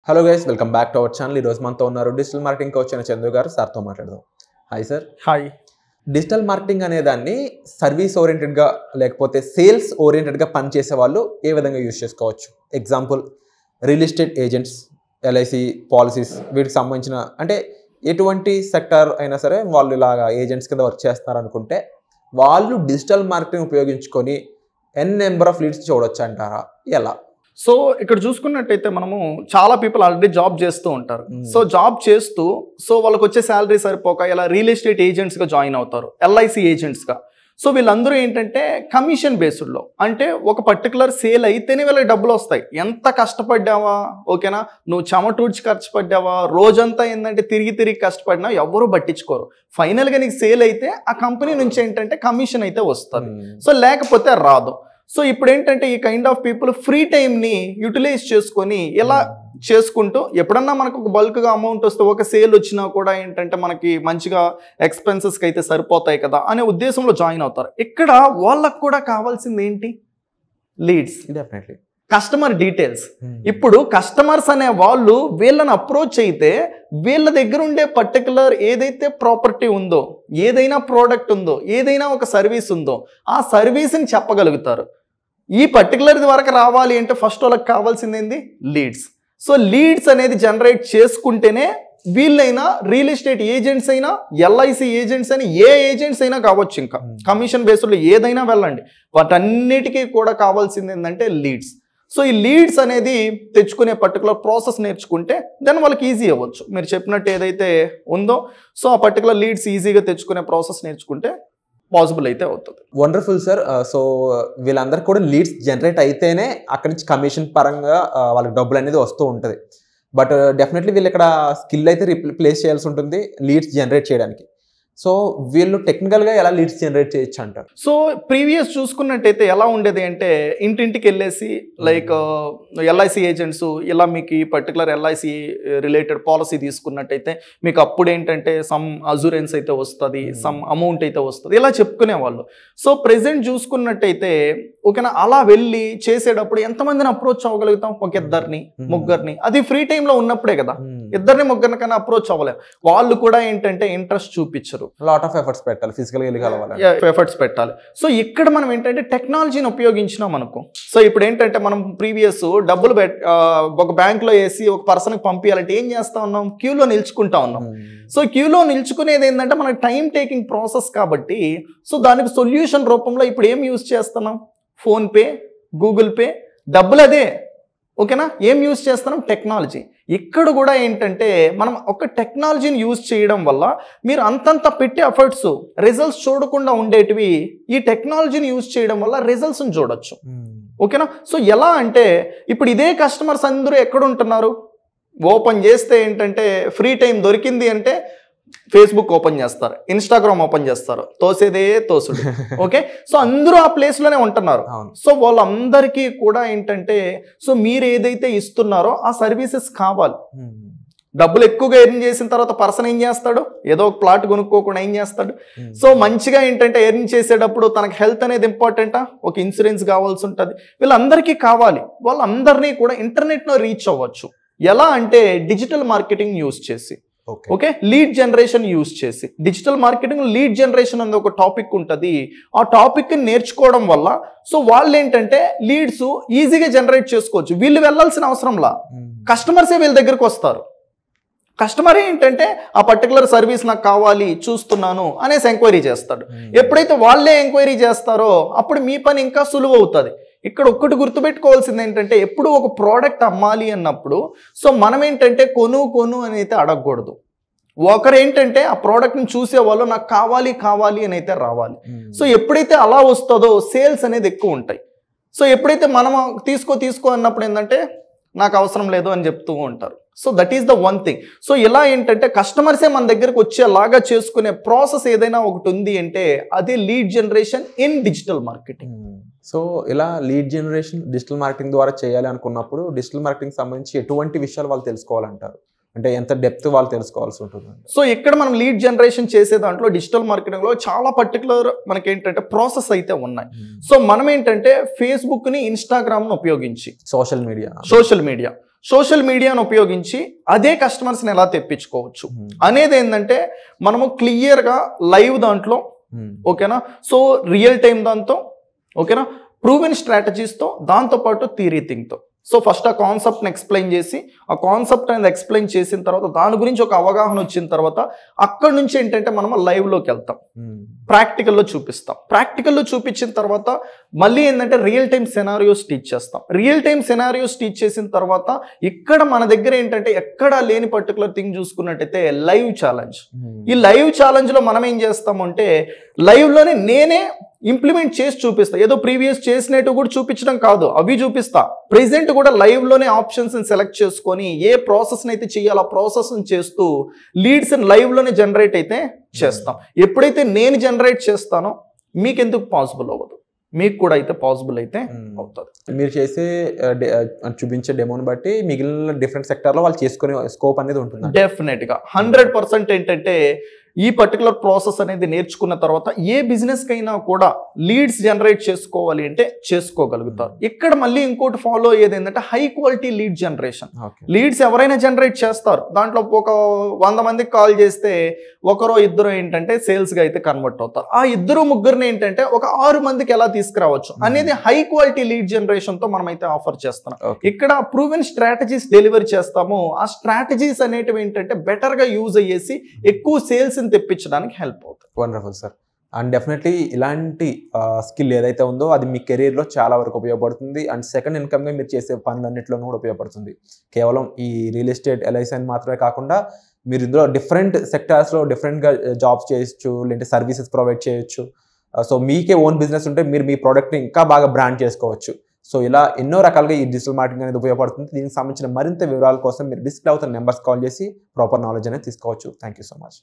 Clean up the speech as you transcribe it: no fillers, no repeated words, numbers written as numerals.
Hello guys, welcome back to our channel. ఈరోజు మనతో ఉన్నారు డిజిటల్ మార్కెటింగ్ కోచ్ అయిన చందు గారు. సార్తో మాట్లాడదాం. Hi sir. Hi. Digital marketing అనే దాన్ని సర్వీస్ ఓరియంటెడ్గా లేకపోతే సేల్స్ ఓరియంటెడ్గా పనిచేసే వాళ్ళు ఏ విధంగా యూజ్ చేసుకోవచ్చు? Example, real estate agents, LIC policies, వీటికి సంబంధించిన అంటే ఎటువంటి సెక్టర్ అయినా సరే వాళ్ళు ఇలాగా ఏజెంట్స్ కింద వర్క్ చేస్తున్నారు అనుకుంటే వాళ్ళు డిజిటల్ మార్కెటింగ్ ఉపయోగించుకొని నెంబర్ ఆఫ్ లీడ్స్ చూడొచ్చు అంటారా? ఎలా? సో ఇక్కడ చూసుకున్నట్టయితే మనము చాలా పీపుల్ ఆల్రెడీ జాబ్ చేస్తూ ఉంటారు. సో జాబ్ చేస్తూ వాళ్ళకి వచ్చే శాలరీ సరిపోక ఇలా రియల్ ఎస్టేట్ ఏజెంట్స్గా జాయిన్ అవుతారు, ఎల్ఐసి ఏజెంట్స్గా. సో వీళ్ళందరూ ఏంటంటే కమిషన్ బేస్డ్లో, అంటే ఒక పర్టికులర్ సేల్ అయితేనే వీళ్ళకి డబ్బులు వస్తాయి. ఎంత కష్టపడ్డావా, ఓకేనా, నువ్వు చెమటూడ్చి కష్టపడ్డావా, రోజంతా ఏంటంటే తిరిగి కష్టపడినా ఎవరు పట్టించుకోరు. ఫైనల్గా నీకు సేల్ అయితే ఆ కంపెనీ నుంచి ఏంటంటే కమిషన్ అయితే వస్తుంది. సో లేకపోతే రాదు. సో ఇప్పుడు ఏంటంటే ఈ కైండ్ ఆఫ్ పీపుల్ ఫ్రీ టైంని యూటిలైజ్ చేసుకొని ఇలా చేసుకుంటూ ఎప్పుడన్నా మనకు ఒక బల్క్గా అమౌంట్ వస్తే ఒక సేల్ వచ్చినా కూడా ఏంటంటే మనకి మంచిగా ఎక్స్పెన్సెస్కి అయితే సరిపోతాయి కదా అనే ఉద్దేశంలో జాయిన్ అవుతారు. ఇక్కడ వాళ్ళకు కూడా కావాల్సింది ఏంటి? Leads, definitely customer details. ఇప్పుడు కస్టమర్స్ అనే వాళ్ళు వీళ్ళని అప్రోచ్ అయితే వీళ్ళ దగ్గర ఉండే పర్టికులర్ ఏదైతే ప్రాపర్టీ ఉందో, ఏదైనా ప్రోడక్ట్ ఉందో, ఏదైనా ఒక సర్వీస్ ఉందో ఆ సర్వీస్ని చెప్పగలుగుతారు. ఈ పర్టికులర్ వరకు రావాలి అంటే ఫస్ట్ వాళ్ళకి కావాల్సింది ఏంది? లీడ్స్. సో లీడ్స్ అనేది జనరేట్ చేసుకుంటేనే వీళ్ళైనా రియల్ ఎస్టేట్ ఏజెంట్స్ అయినా, ఎల్ఐసి ఏజెంట్స్ అయినా, ఏ ఏజెంట్స్ అయినా కావచ్చు, ఇంకా కమిషన్ బేస్డ్లో ఏదైనా వెళ్ళండి, వాటన్నిటికీ కూడా కావాల్సింది ఏంటంటే లీడ్స్. సో ఈ లీడ్స్ అనేది తెచ్చుకునే పర్టికులర్ ప్రాసెస్ నేర్చుకుంటే దెన్ వాళ్ళకి ఈజీ అవ్వచ్చు. మీరు చెప్పినట్టు ఏదైతే ఉందో సో ఆ పర్టికులర్ లీడ్స్ ఈజీగా తెచ్చుకునే ప్రాసెస్ నేర్చుకుంటే పాసిబుల్ అయితే అవుతుంది. Wonderful sir. సో వీళ్ళందరికీ కూడా లీడ్స్ జనరేట్ అయితేనే అక్కడి నుంచి కమిషన్ పరంగా వాళ్ళకి డబ్బులు అనేది వస్తూ ఉంటుంది. బట్ డెఫినెట్లీ వీళ్ళు ఇక్కడ స్కిల్ అయితే రీప్లేస్ చేయాల్సి ఉంటుంది లీడ్స్ జనరేట్ చేయడానికి. సో వీళ్ళు టెక్నికల్గా ఎలా లీడ్స్ జనరేట్ చేయొచ్చు అంటారు? సో ప్రీవియస్ చూసుకున్నట్టయితే ఎలా ఉండేది అంటే ఇంటింటికి వెళ్ళేసి లైక్ ఎల్ఐసి ఏజెంట్స్ ఇలా మీకు ఈ పర్టికులర్ ఎల్ఐసి రిలేటెడ్ పాలసీ తీసుకున్నట్టయితే మీకు అప్పుడు ఏంటంటే సమ్ అజూరెన్స్ అయితే వస్తుంది, సమ్ అమౌంట్ అయితే వస్తుంది, ఇలా చెప్పుకునేవాళ్ళు. సో ప్రెసెంట్ చూసుకున్నట్టయితే ఓకేనా, అలా వెళ్ళి చేసేటప్పుడు ఎంతమందిని అప్రోచ్ అవ్వగలుగుతాం? ఒక ఇద్దరిని ముగ్గురిని. అది ఫ్రీ టైంలో ఉన్నప్పుడే కదా. ఇద్దరిని ముగ్గురిని కన్నా అప్రోచ్ అవ్వలేము. వాళ్ళు కూడా ఏంటంటే ఇంట్రెస్ట్ చూపించరు. లాట్ ఆఫ్ ఎఫర్ట్స్ పెట్టాలి, ఫిజికల్గా వెళ్ళి కలవాలి, ఎఫర్ట్స్ పెట్టాలి. సో ఇక్కడ మనం ఏంటంటే టెక్నాలజీని ఉపయోగించినాం అనుకో. సో ఇప్పుడు ఏంటంటే మనం ప్రీవియస్ డబ్బులు ఒక బ్యాంక్లో వేసి ఒక పర్సన్కి పంపించాలంటే ఏం చేస్తా ఉన్నాం? క్యూలో నిల్చుకుంటా ఉన్నాం. సో క్యూలో నిల్చుకునేది ఏంటంటే మనకి టైం టేకింగ్ ప్రాసెస్ కాబట్టి సో దానికి సొల్యూషన్ రూపంలో ఇప్పుడు ఏం యూజ్ చేస్తున్నాం? ఫోన్పే, గూగుల్ పే, డబ్బులు అదే, ఓకేనా. ఏం యూజ్ చేస్తున్నాం? టెక్నాలజీ. ఇక్కడ కూడా ఏంటంటే మనం ఒక టెక్నాలజీని యూజ్ చేయడం వల్ల మీరు అంతంత పెట్టే ఎఫర్ట్స్ రిజల్ట్స్ చూడకుండా ఉండేటివి ఈ టెక్నాలజీని యూజ్ చేయడం వల్ల రిజల్ట్స్ని చూడొచ్చు, ఓకేనా. సో ఎలా అంటే ఇప్పుడు ఇదే కస్టమర్స్ అందరూ ఎక్కడ ఉంటున్నారు? ఓపెన్ చేస్తే ఏంటంటే ఫ్రీ టైం దొరికింది అంటే ఫేస్బుక్ ఓపెన్ చేస్తారు, ఇన్స్టాగ్రామ్ ఓపెన్ చేస్తారు, తోసేదే తోసుడు, ఓకే. సో అందరూ ఆ ప్లేస్లోనే ఉంటున్నారు. సో వాళ్ళందరికీ కూడా ఏంటంటే సో మీరు ఏదైతే ఇస్తున్నారో ఆ సర్వీసెస్ కావాలి. డబ్బులు ఎక్కువగా ఎర్న్ చేసిన తర్వాత పర్సన్ ఏం చేస్తాడు? ఏదో ఒక ప్లాట్ కొనుక్కోకుండా ఏం చేస్తాడు? సో మంచిగా ఏంటంటే ఎర్న్ చేసేటప్పుడు తనకు హెల్త్ అనేది ఇంపార్టెంటా, ఒక ఇన్సూరెన్స్ కావాల్సి ఉంటుంది, వీళ్ళందరికీ కావాలి. వాళ్ళందరినీ కూడా ఇంటర్నెట్లో రీచ్ అవ్వచ్చు. ఎలా అంటే డిజిటల్ మార్కెటింగ్ యూజ్ చేసి, ఓకే, లీడ్ జనరేషన్ యూజ్ చేసి. డిజిటల్ మార్కెటింగ్ లీడ్ జనరేషన్ అనేది ఒక టాపిక్ ఉంటుంది. ఆ టాపిక్ నేర్చుకోవడం వల్ల సో వాళ్ళు ఏంటంటే లీడ్స్ ఈజీగా జనరేట్ చేసుకోవచ్చు. వీళ్ళు వెళ్ళాల్సిన అవసరంలా కస్టమర్సే వీళ్ళ దగ్గరకు వస్తారు. కస్టమర్ ఏంటంటే ఆ పర్టికులర్ సర్వీస్ నాకు కావాలి, చూస్తున్నాను అనేసి ఎంక్వైరీ చేస్తాడు. ఎప్పుడైతే వాళ్ళే ఎంక్వైరీ చేస్తారో అప్పుడు మీ పని ఇంకా సులువు అవుతుంది. ఇక్కడ ఒక్కటి గుర్తుపెట్టుకోవాల్సింది ఏంటంటే ఎప్పుడు ఒక ప్రోడక్ట్ అమ్మాలి అన్నప్పుడు సో మనం ఏంటంటే కొను అని అయితే అడగకూడదు. ఒకరు ఏంటంటే ఆ ప్రోడక్ట్ని చూసేవాళ్ళు నాకు కావాలి అని అయితే రావాలి. సో ఎప్పుడైతే అలా వస్తుందో సేల్స్ అనేది ఎక్కువ ఉంటాయి. సో ఎప్పుడైతే మనం తీసుకో అన్నప్పుడు ఏంటంటే నాకు అవసరం లేదు అని చెప్తూ ఉంటారు. So that is the one thing. So ఇలా ఏంటంటే కస్టమర్సే మన దగ్గరకు వచ్చేలాగా చేసుకునే ప్రాసెస్ ఏదైనా ఒకటి ఉంది అంటే అదే lead generation in digital marketing. So ఇలా లీడ్ జనరేషన్ డిజిటల్ మార్కెటింగ్ ద్వారా చేయాలి అనుకున్నప్పుడు డిజిటల్ మార్కెటింగ్ సంబంధించి ఎటువంటి విషయాలు వాళ్ళు తెలుసుకోవాలంటారు? అంటే ఎంత డెప్త్ వాళ్ళు తెలుసుకోవాల్సి ఉంటుంది? సో ఇక్కడ మనం లీడ్ జనరేషన్ చేసే దాంట్లో డిజిటల్ మార్కెటింగ్లో చాలా పర్టికులర్ మనకి ఏంటంటే ప్రాసెస్ అయితే ఉన్నాయి. సో మనం ఏంటంటే ఫేస్బుక్ని, ఇన్స్టాగ్రామ్ను ఉపయోగించి సోషల్ సోషల్ మీడియాను ఉపయోగించి అదే కస్టమర్స్ని ఎలా తెప్పించుకోవచ్చు అనేది ఏంటంటే మనము క్లియర్గా లైవ్ దాంట్లో ఓకేనా, సో రియల్ టైం దాంతో ఓకేనా, ప్రూవెన్ స్ట్రాటజీస్తో, దాంతోపాటు థియరీ థింగ్తో. సో ఫస్ట్ ఆ కాన్సెప్ట్ని ఎక్స్ప్లెయిన్ చేసి, ఆ కాన్సెప్ట్ అనేది ఎక్స్ప్లెయిన్ చేసిన తర్వాత దాని గురించి ఒక అవగాహన వచ్చిన తర్వాత అక్కడ నుంచి ఏంటంటే మనం లైవ్లోకి వెళ్తాం, ప్రాక్టికల్లో చూపిస్తాం. ప్రాక్టికల్లో చూపించిన తర్వాత మళ్ళీ ఏంటంటే రియల్ టైం సెనారియోస్ టీచ్ చేస్తాం. రియల్ టైం సెనారియోస్ టీచ్ చేసిన తర్వాత ఇక్కడ మన దగ్గర ఏంటంటే ఎక్కడా లేని పర్టికులర్ థింగ్ చూసుకున్నట్టయితే లైవ్ ఛాలెంజ్. ఈ లైవ్ ఛాలెంజ్లో మనం ఏం చేస్తామంటే లైవ్లోనే నేనే ఇంప్లిమెంట్ చేసి చూపిస్తా. ఏదో ప్రీవియస్ చేసినట్టు కూడా చూపించడం కాదు, అవి చూపిస్తా. ప్రెజెంట్ కూడా లైవ్లోనే ఆప్షన్స్ని సెలెక్ట్ చేసుకొని ఏ ప్రాసెస్ని అయితే చేయాలో ఆ ప్రాసెస్ని చేస్తూ లీడ్స్ లైవ్లోనే జనరేట్ అయితే చేస్తాం. ఎప్పుడైతే నేను జనరేట్ చేస్తానో మీకు ఎందుకు పాసిబుల్ అవ్వదు, మీకు కూడా అయితే పాసిబుల్ అయితే అవుతుంది. మీరు చేసే చూపించే డెమోని బట్టి మిగిలిన డిఫరెంట్ సెక్టార్లో వాళ్ళు చేసుకునే స్కోప్ అనేది ఉంటుంది. డెఫినెట్గా 100% ఏంటంటే ఈ పర్టికులర్ ప్రాసెస్ అనేది నేర్చుకున్న తర్వాత ఏ బిజినెస్ కైనా కూడా లీడ్స్ జనరేట్ చేసుకోవాలి అంటే చేసుకోగలుగుతారు. ఇక్కడ మళ్ళీ ఇంకోటి ఫాలో అయ్యేది ఏంటంటే high quality lead generation. Leads ఎవరైనా జనరేట్ చేస్తారు, దాంట్లో ఒక 100 మందికి కాల్ చేస్తే ఒకరో ఇద్దరు ఏంటంటే సేల్స్గా అయితే కన్వర్ట్ అవుతారు. ఆ ఇద్దరు ముగ్గురిని ఏంటంటే ఒక 6 మందికి ఎలా తీసుకురావచ్చు అనేది హై క్వాలిటీ లీడ్ జనరేషన్తో మనం అయితే ఆఫర్ చేస్తున్నాం. ఇక్కడ ప్రూవెన్ స్ట్రాటజీస్ డెలివరీ చేస్తాము. ఆ స్ట్రాటజీస్ అనేటివి ఏంటంటే బెటర్గా యూజ్ అయ్యేసి ఎక్కువ సేల్స్ తెప్పించడానికి హెల్ప్ అవుతుంది. Wonderful sir. అండ్ డెఫినెట్లీ ఇలాంటి స్కిల్ ఏదైతే ఉందో అది మీ కెరీర్లో చాలా వరకు ఉపయోగపడుతుంది. అండ్ సెకండ్ ఇన్కమ్గా మీరు చేసే పనులన్నింటిలోనూ కూడా ఉపయోగపడుతుంది. కేవలం ఈ రియల్ ఎస్టేట్ ఎల్ఐసి అని మాత్రమే కాకుండా మీరు ఇందులో డిఫరెంట్ సెక్టార్స్లో డిఫరెంట్గా జాబ్స్ చేయొచ్చు, లేదంటే సర్వీసెస్ ప్రొవైడ్ చేయొచ్చు. సో మీకే ఓన్ బిజినెస్ ఉంటే మీరు మీ ప్రోడక్ట్ని ఇంకా బాగా బ్రాండ్ చేసుకోవచ్చు. సో ఇలా ఎన్నో రకాలుగా ఈ డిజిటల్ మార్కెటింగ్ అనేది ఉపయోగపడుతుంది. దీనికి సంబంధించిన మరింత వివరాల కోసం మీరు డిస్ప్లే అవుతున్న నెంబర్స్ కాల్ చేసి ప్రాపర్ నాలెడ్జ్ అనేది తీసుకోవచ్చు. Thank you so much.